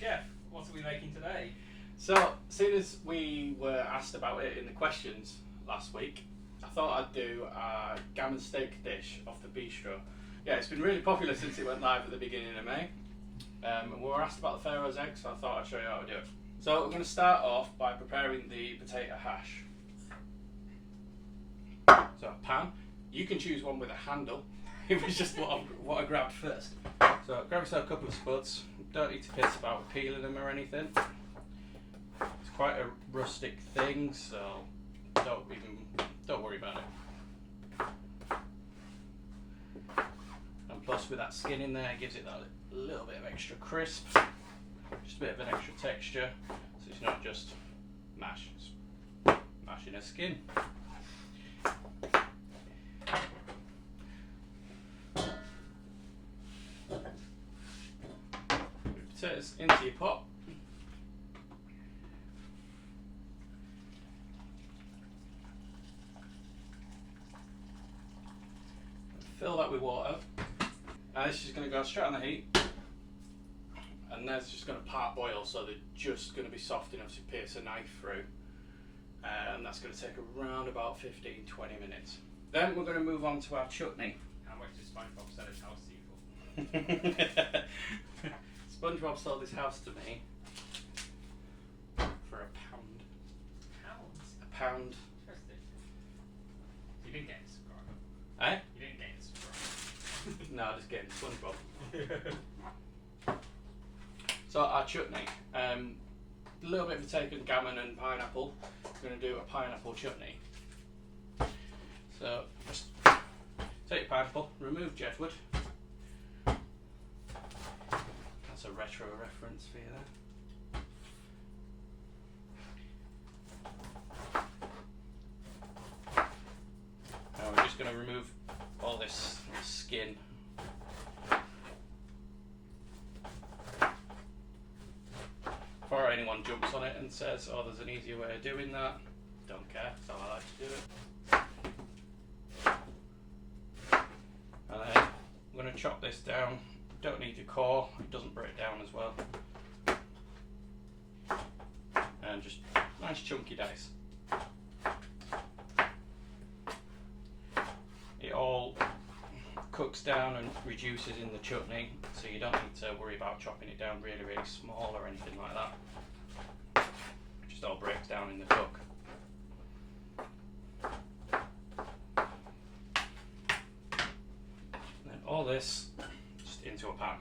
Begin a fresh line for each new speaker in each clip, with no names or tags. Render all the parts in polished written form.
chef. What are we making today?
So, seeing as we were asked about it in the questions last week, I thought I'd do a gammon steak dish off the bistro. Yeah, it's been really popular since it went live at the beginning of May. And we were asked about the Pharaoh's egg, so I thought I'd show you how to do it. So we're going to start off by preparing the potato hash. So a pan. You can choose one with a handle. It was just what I grabbed first. So grab yourself a couple of spuds. Don't need to piss about peeling them or anything. It's quite a rustic thing, so don't worry about it. And plus, with that skin in there, it gives it that little bit of extra crisp, just a bit of an extra texture. So it's not just mash; it's mashing a skin. Potatoes into your pot. Fill that with water. And this is going to go straight on the heat. And that's just going to part boil, so they're just going to be soft enough to pierce a knife through. And that's going to take around about 15-20 minutes. Then we're going to move on to our chutney.
How much does SpongeBob sell his house to you for?
SpongeBob sold his house to me for £1. £1.
Interesting. You didn't get this subscriber.
Eh?
You didn't get this subscriber.
No, just getting SpongeBob. So our chutney, a little bit of taken gammon and pineapple. We're going to do a pineapple chutney. So just take your pineapple, remove jetwood. That's a retro reference for you there. Now we're just going to remove all this skin. Before anyone jumps on it and says, oh, there's an easier way of doing that, don't care, that's how I like to do it. And then I'm going to chop this down. Don't need your core, it doesn't break down as well. And just nice chunky dice. It all cooks down and reduces in the chutney, so you don't need to worry about chopping it down really, really small or anything like that. It just all breaks down in the cook. And then all this just into a pan.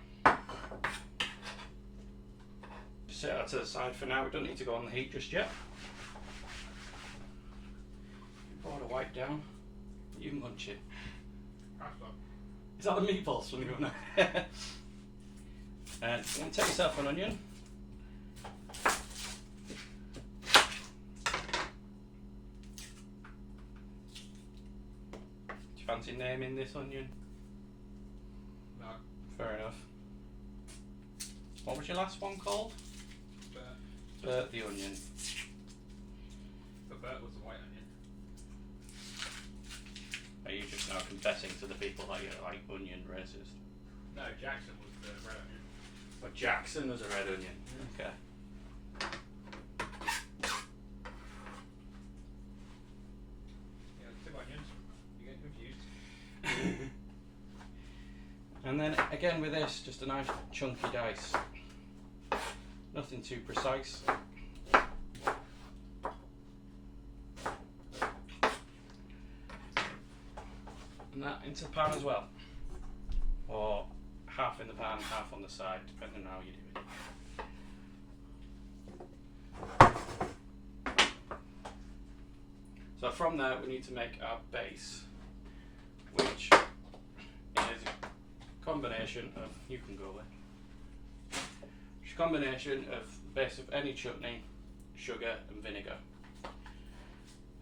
Just set that to the side for now, we don't need to go on the heat just yet. Pour the white down, you munch it. Is that the meatballs from the oven? And you're going to take yourself an onion. Do you fancy naming this onion?
No.
Fair enough. What was your last one called? Bert the onion.
But Bert was the white onion.
Are you just now confessing to the people that you're like onion racist?
No, Jackson was the red onion.
Well, Jackson was a red onion. Okay.
Yeah, two onions. You're getting confused.
And then again with this, just a nice chunky dice. Nothing too precise. And that into the pan as well. Or half in the pan, half on the side, depending on how you do it. So from there we need to make our base, which is a combination of, you can go away, which is a combination of the base of any chutney, sugar and vinegar.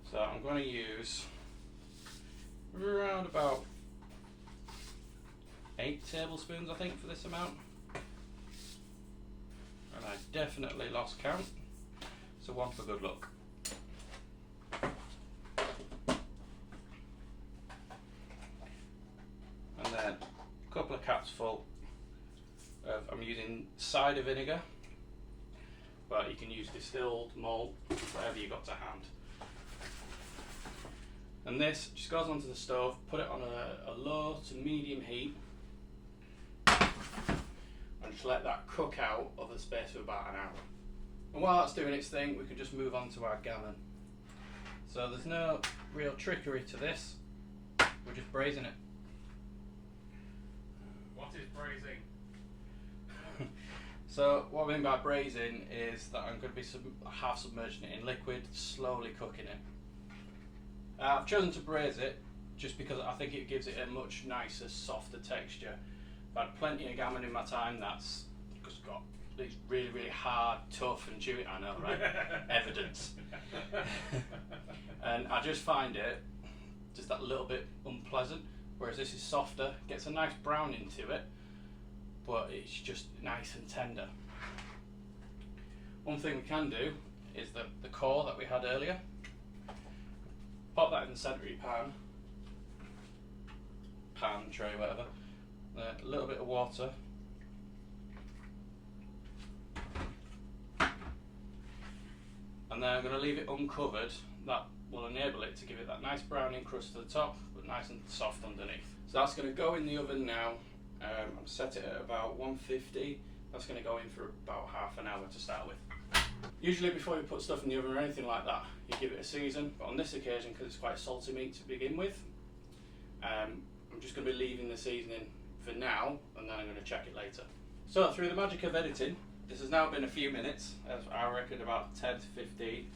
So I'm going to use around about 8 tablespoons I think for this amount, and I definitely lost count, so one for good luck. And then a couple of caps full of, I'm using cider vinegar, but you can use distilled, malt, whatever you got to hand. And this just goes onto the stove, put it on a low to medium heat, and just let that cook out over the space of about an hour. And while that's doing its thing, we can just move on to our gammon. So there's no real trickery to this, we're just braising it.
What is braising?
So what I mean by braising is that I'm going to be half submerging it in liquid, slowly cooking it. I've chosen to braise it just because I think it gives it a much nicer, softer texture. I've had plenty of gammon in my time that's just got these really, really hard, tough and chewy, I know, right? Evidence. And I just find it just that little bit unpleasant, whereas this is softer, gets a nice brown into it, but it's just nice and tender. One thing we can do is the core that we had earlier. Pop that in the centre of your pan, tray, whatever. A little bit of water. And then I'm going to leave it uncovered. That will enable it to give it that nice browning crust to the top, but nice and soft underneath. So that's going to go in the oven now. I've set it at about 150. That's going to go in for about half an hour to start with. Usually before you put stuff in the oven or anything like that, you give it a season, but on this occasion, because it's quite salty meat to begin with, I'm just going to be leaving the seasoning for now, and then I'm going to check it later. So through the magic of editing, this has now been a few minutes, as I reckon about 10 to 15,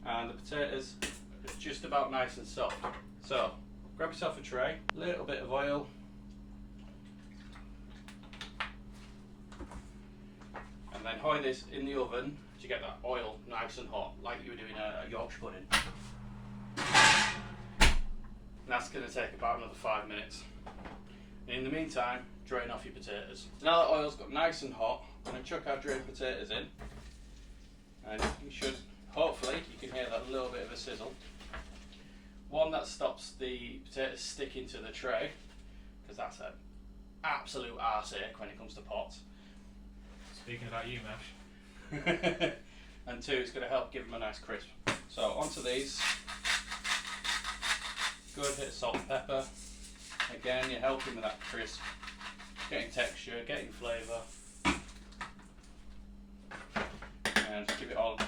and the potatoes are just about nice and soft. So grab yourself a tray, a little bit of oil, and then hoy this in the oven to get that oil nice and hot, like you were doing a Yorkshire pudding. And that's going to take about another 5 minutes. And in the meantime, drain off your potatoes. So now that oil's got nice and hot, I'm going to chuck our drained potatoes in. And you should, hopefully, you can hear that little bit of a sizzle. One, that stops the potatoes sticking to the tray, because that's an absolute arseache when it comes to pots.
Speaking about you, Mesh.
And two, it's going to help give them a nice crisp. So onto these. Good hit of salt and pepper. Again, you're helping with that crisp, getting texture, getting flavour. And give it all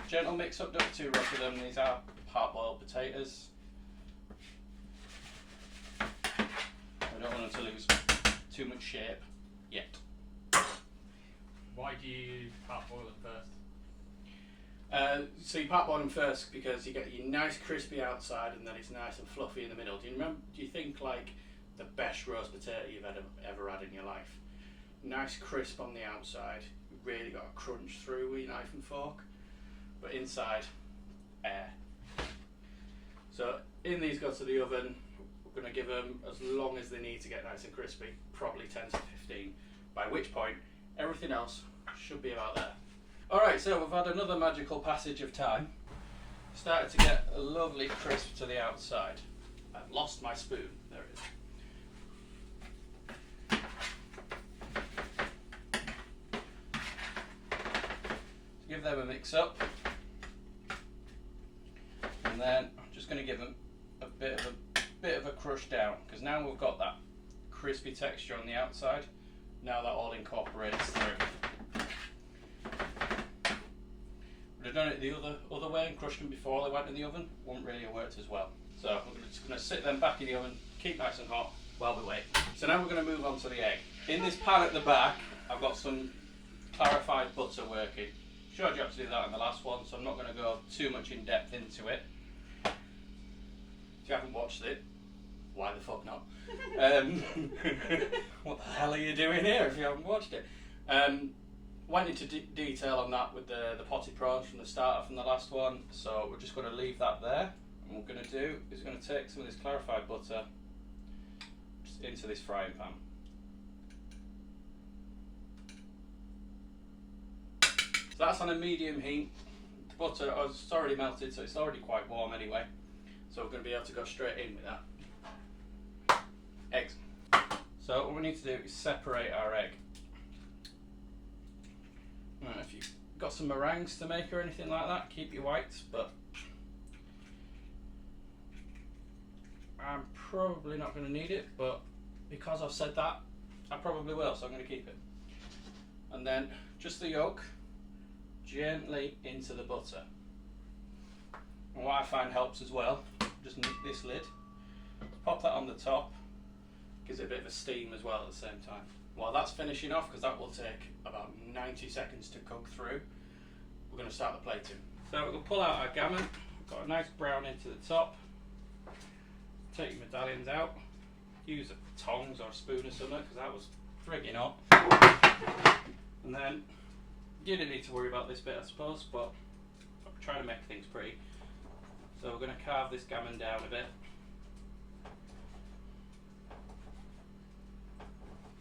gentle mix up, don't be too rough with them. These are hard-boiled potatoes. I don't want them to lose too much shape yet.
Why do you parboil them first?
So you parboil them first because you get your nice crispy outside and then it's nice and fluffy in the middle. Do you think like the best roast potato you've ever had in your life? Nice crisp on the outside, you've really got to crunch through with your knife and fork, but inside, air. So in these go to the oven, we're going to give them as long as they need to get nice and crispy, probably 10 to 15, by which point everything else should be about there. Alright, so we've had another magical passage of time. Started to get a lovely crisp to the outside. I've lost my spoon. There it is. So give them a mix up. And then I'm just going to give them a bit of a crush down, because now we've got that crispy texture on the outside. Now that all incorporates through. Would have done it the other way and crushed them before they went in the oven, wouldn't really have worked as well. So we're just going to sit them back in the oven, keep nice and hot while we wait. So now we're going to move on to the egg. In this pan at the back, I've got some clarified butter working. Showed you how to do that in the last one, so I'm not going to go too much in depth into it. If you haven't watched it, why the fuck not? What the hell are you doing here if you haven't watched it? Went into detail on that with the potted prawns from the start from the last one, so we're just going to leave that there. And what we're going to do is we're going to take some of this clarified butter just into this frying pan. So that's on a medium heat. The butter is already melted, so it's already quite warm anyway. So we're going to be able to go straight in with that. Eggs. So what we need to do is separate our egg. A few got some meringues to make or anything like that, keep your whites, but I'm probably not going to need it, but because I've said that, I probably will, so I'm going to keep it. And then just the yolk gently into the butter. And what I find helps as well, just nick this lid, pop that on the top, gives it a bit of a steam as well at the same time. While that's finishing off, because that will take about 90 seconds to cook through, we're going to start the plating. So we're going to pull out our gammon, got a nice brown into the top, take your medallions out, use a tongs or a spoon or something, because that was frigging hot. And then, you didn't need to worry about this bit I suppose, but I'm trying to make things pretty. So we're going to carve this gammon down a bit.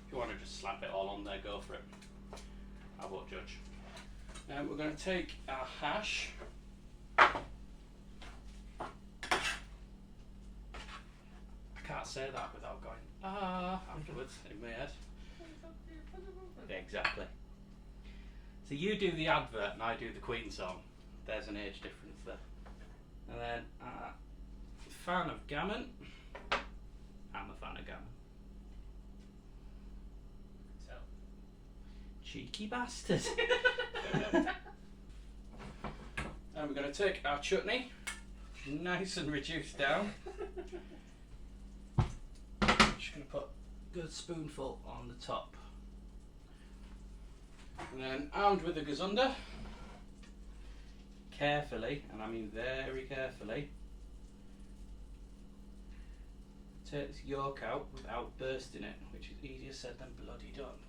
If you want to just slap it all on there, go for it. I won't judge. We're going to take our hash. I can't say that without going afterwards in my head. Exactly. So you do the advert and I do the Queen song. There's an age difference there. And then fan of gammon. I'm a fan of gammon.
So.
Cheeky bastard. And we're going to take our chutney, nice and reduced down. Just going to put a good spoonful on the top. And then armed with the gazunder, carefully, and I mean very carefully, take this yolk out without bursting it, which is easier said than bloody done.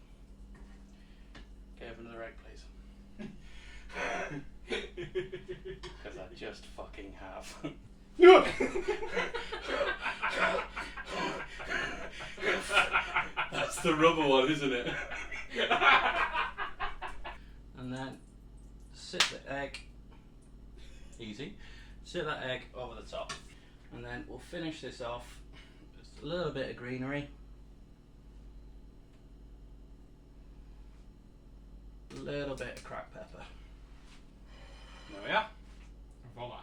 Okay, have another egg, please. Because I just fucking have. That's the rubber one, isn't it? And then sit the egg, easy, sit that egg over the top. And then we'll finish this off, just a little bit of greenery. A little bit of cracked pepper. There we are.
Voila.